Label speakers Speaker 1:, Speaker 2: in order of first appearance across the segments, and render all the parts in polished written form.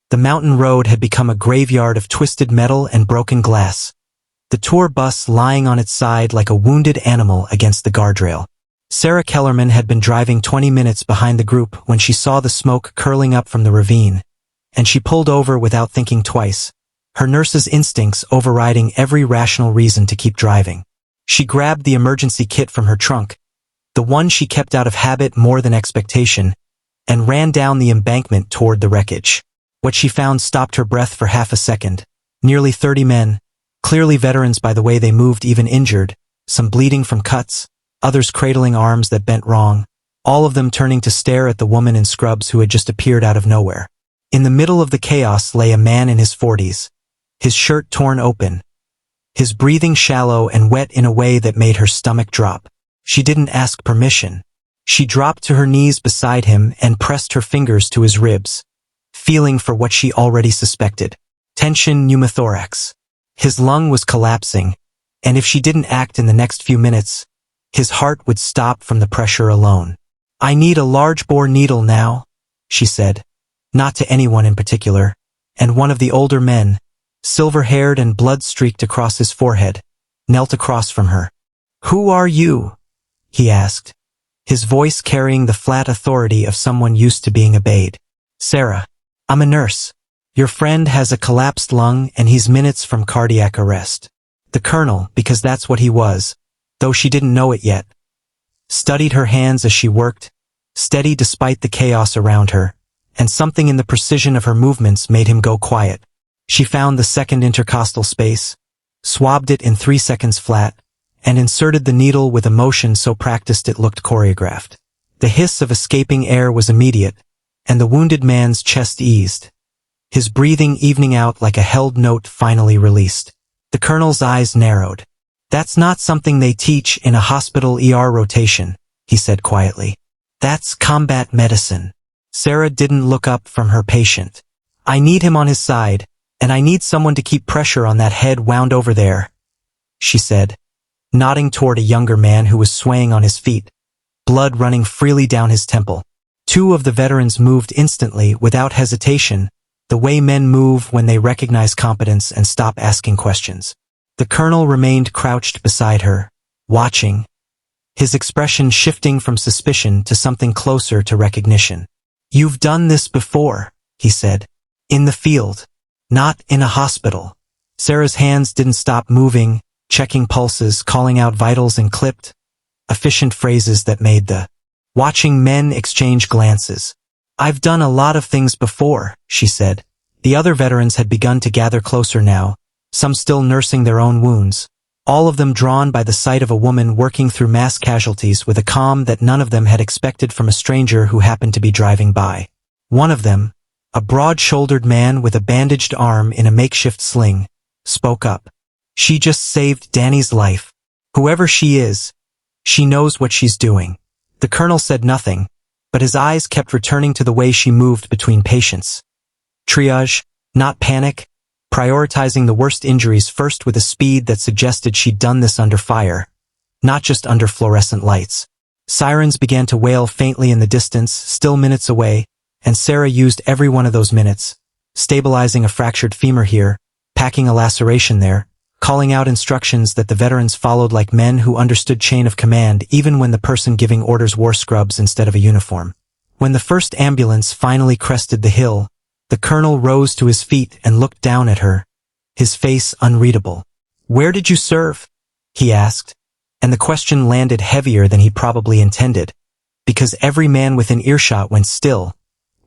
Speaker 1: The mountain road had become a graveyard of twisted metal and broken glass. The tour bus lying on its side like a wounded animal against the guardrail. Sarah Kellerman had been driving 20 minutes behind the group when she saw the smoke curling up from the ravine, and she pulled over without thinking twice, her nurse's instincts overriding every rational reason to keep driving. She grabbed the emergency kit from her trunk, the one she kept out of habit more than expectation, and ran down the embankment toward the wreckage. What she found stopped her breath for half a second. Nearly 30 men, clearly veterans by the way they moved, even injured, some bleeding from cuts, others cradling arms that bent wrong, all of them turning to stare at the woman in scrubs who had just appeared out of nowhere. In the middle of the chaos lay a man in his 40s, his shirt torn open, his breathing shallow and wet in a way that made her stomach drop. She didn't ask permission. She dropped to her knees beside him and pressed her fingers to his ribs, feeling for what she already suspected. Tension pneumothorax. His lung was collapsing, and if she didn't act in the next few minutes, his heart would stop from the pressure alone. "I need a large-bore needle now," she said, not to anyone in particular, and one of the older men, silver-haired and blood-streaked across his forehead, knelt across from her. "Who are you?" he asked, his voice carrying the flat authority of someone used to being obeyed. "Sarah, I'm a nurse. Your friend has a collapsed lung and he's minutes from cardiac arrest." The colonel, because that's what he was, though she didn't know it yet, studied her hands as she worked, steady despite the chaos around her, and something in the precision of her movements made him go quiet. She found the second intercostal space, swabbed it in 3 seconds flat, and inserted the needle with a motion so practiced it looked choreographed. The hiss of escaping air was immediate, and the wounded man's chest eased, his breathing evening out like a held note finally released. The colonel's eyes narrowed. "That's not something they teach in a hospital ER rotation," he said quietly. "That's combat medicine." Sarah didn't look up from her patient. "I need him on his side, and I need someone to keep pressure on that head wound over there," she said, nodding toward a younger man who was swaying on his feet, blood running freely down his temple. 2 of the veterans moved instantly, without hesitation, the way men move when they recognize competence and stop asking questions. The colonel remained crouched beside her, watching, his expression shifting from suspicion to something closer to recognition. "You've done this before," he said. "In the field. Not in a hospital." Sarah's hands didn't stop moving, checking pulses, calling out vitals in clipped, efficient phrases that made the watching men exchange glances. "I've done a lot of things before," she said. The other veterans had begun to gather closer now, some still nursing their own wounds, all of them drawn by the sight of a woman working through mass casualties with a calm that none of them had expected from a stranger who happened to be driving by. One of them, a broad-shouldered man with a bandaged arm in a makeshift sling, spoke up. "She just saved Danny's life. Whoever she is, she knows what she's doing." The colonel said nothing, but his eyes kept returning to the way she moved between patients. Triage, not panic, prioritizing the worst injuries first with a speed that suggested she'd done this under fire, not just under fluorescent lights. Sirens began to wail faintly in the distance, still minutes away, and Sarah used every one of those minutes, stabilizing a fractured femur here, packing a laceration there, calling out instructions that the veterans followed like men who understood chain of command even when the person giving orders wore scrubs instead of a uniform. When the first ambulance finally crested the hill, the colonel rose to his feet and looked down at her, his face unreadable. "Where did you serve?" he asked, and the question landed heavier than he probably intended, because every man within earshot went still,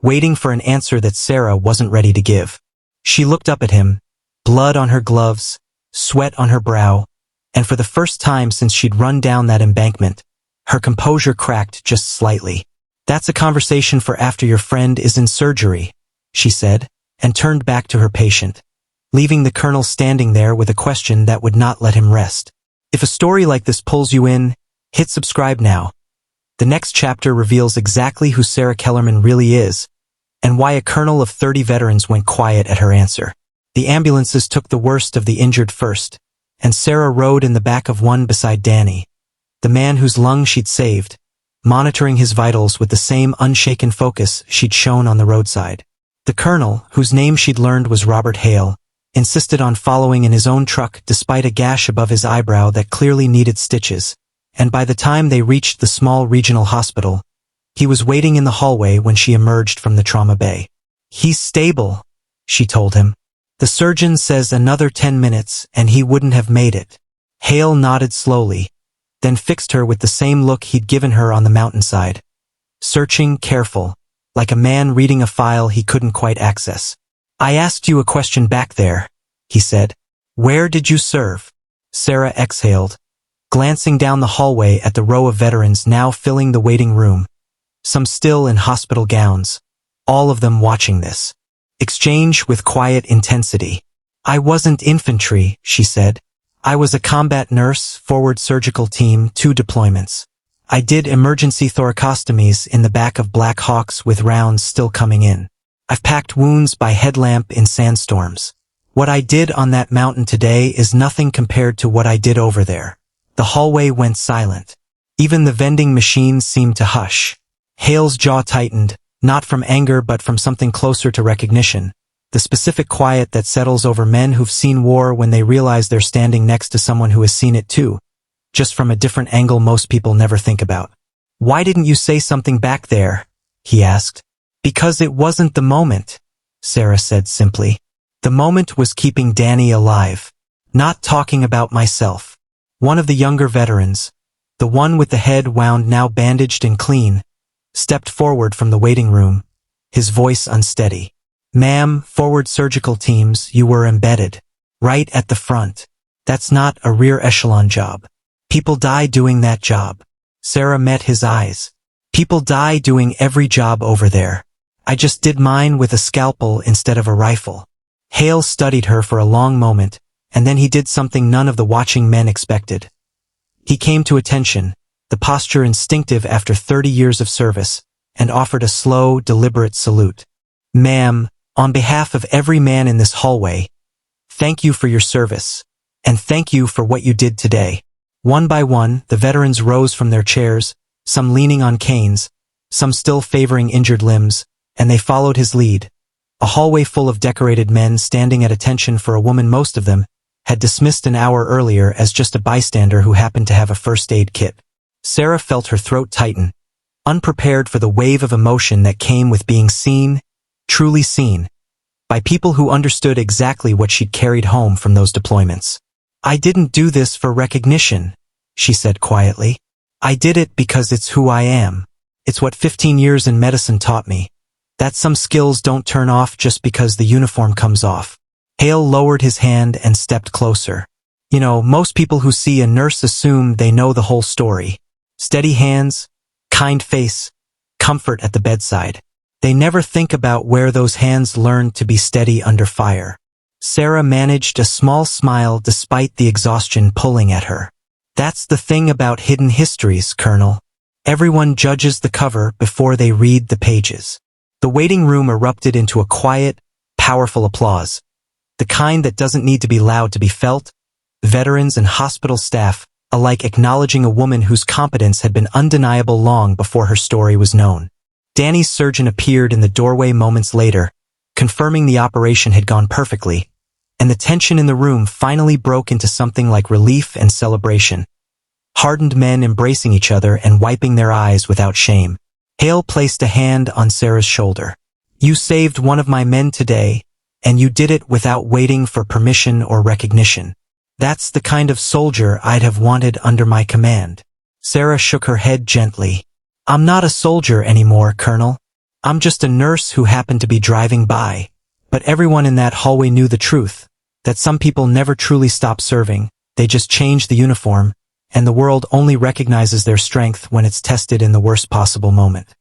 Speaker 1: waiting for an answer that Sarah wasn't ready to give. She looked up at him, blood on her gloves, sweat on her brow, and for the first time since she'd run down that embankment, her composure cracked just slightly. "That's a conversation for after your friend is in surgery," she said, and turned back to her patient, leaving the colonel standing there with a question that would not let him rest. If a story like this pulls you in, hit subscribe now. The next chapter reveals exactly who Sarah Kellerman really is, and why a colonel of 30 veterans went quiet at her answer. The ambulances took the worst of the injured first, and Sarah rode in the back of one beside Danny, the man whose lung she'd saved, monitoring his vitals with the same unshaken focus she'd shown on the roadside. The colonel, whose name she'd learned was Robert Hale, insisted on following in his own truck despite a gash above his eyebrow that clearly needed stitches, and by the time they reached the small regional hospital, he was waiting in the hallway when she emerged from the trauma bay. "He's stable," she told him. "The surgeon says another 10 minutes and he wouldn't have made it." Hale nodded slowly, then fixed her with the same look he'd given her on the mountainside. Searching, careful, like a man reading a file he couldn't quite access. "I asked you a question back there," he said. "Where did you serve?" Sarah exhaled, glancing down the hallway at the row of veterans now filling the waiting room, some still in hospital gowns, all of them watching this exchange with quiet intensity. "I wasn't infantry," she said. "I was a combat nurse, forward surgical team, 2 deployments. I did emergency thoracostomies in the back of Black Hawks with rounds still coming in. I've packed wounds by headlamp in sandstorms. What I did on that mountain today is nothing compared to what I did over there." The hallway went silent. Even the vending machines seemed to hush. Hale's jaw tightened, not from anger but from something closer to recognition, the specific quiet that settles over men who've seen war when they realize they're standing next to someone who has seen it too, just from a different angle most people never think about. "Why didn't you say something back there?" he asked. "Because it wasn't the moment," Sarah said simply. "The moment was keeping Danny alive. Not talking about myself." One of the younger veterans, the one with the head wound now bandaged and clean, stepped forward from the waiting room, his voice unsteady. "Ma'am, forward surgical teams, you were embedded. Right at the front. That's not a rear echelon job. People die doing that job." Sarah met his eyes. "People die doing every job over there. I just did mine with a scalpel instead of a rifle." Hale studied her for a long moment, and then he did something none of the watching men expected. He came to attention, the posture instinctive after 30 years of service, and offered a slow, deliberate salute. "Ma'am, on behalf of every man in this hallway, thank you for your service, and thank you for what you did today." One by one, the veterans rose from their chairs, some leaning on canes, some still favoring injured limbs, and they followed his lead. A hallway full of decorated men standing at attention for a woman most of them had dismissed an hour earlier as just a bystander who happened to have a first aid kit. Sarah felt her throat tighten, unprepared for the wave of emotion that came with being seen, truly seen, by people who understood exactly what she'd carried home from those deployments. "I didn't do this for recognition," she said quietly. "I did it because it's who I am. It's what 15 years in medicine taught me, that some skills don't turn off just because the uniform comes off." Hale lowered his hand and stepped closer. "You know, most people who see a nurse assume they know the whole story. Steady hands, kind face, comfort at the bedside. They never think about where those hands learned to be steady under fire." Sarah managed a small smile despite the exhaustion pulling at her. "That's the thing about hidden histories, Colonel. Everyone judges the cover before they read the pages." The waiting room erupted into a quiet, powerful applause, the kind that doesn't need to be loud to be felt, veterans and hospital staff alike acknowledging a woman whose competence had been undeniable long before her story was known. Danny's surgeon appeared in the doorway moments later, confirming the operation had gone perfectly, and the tension in the room finally broke into something like relief and celebration. Hardened men embracing each other and wiping their eyes without shame. Hale placed a hand on Sarah's shoulder. "You saved one of my men today, and you did it without waiting for permission or recognition. That's the kind of soldier I'd have wanted under my command." Sarah shook her head gently. "I'm not a soldier anymore, Colonel. I'm just a nurse who happened to be driving by." But everyone in that hallway knew the truth, that some people never truly stop serving, they just change the uniform, and the world only recognizes their strength when it's tested in the worst possible moment.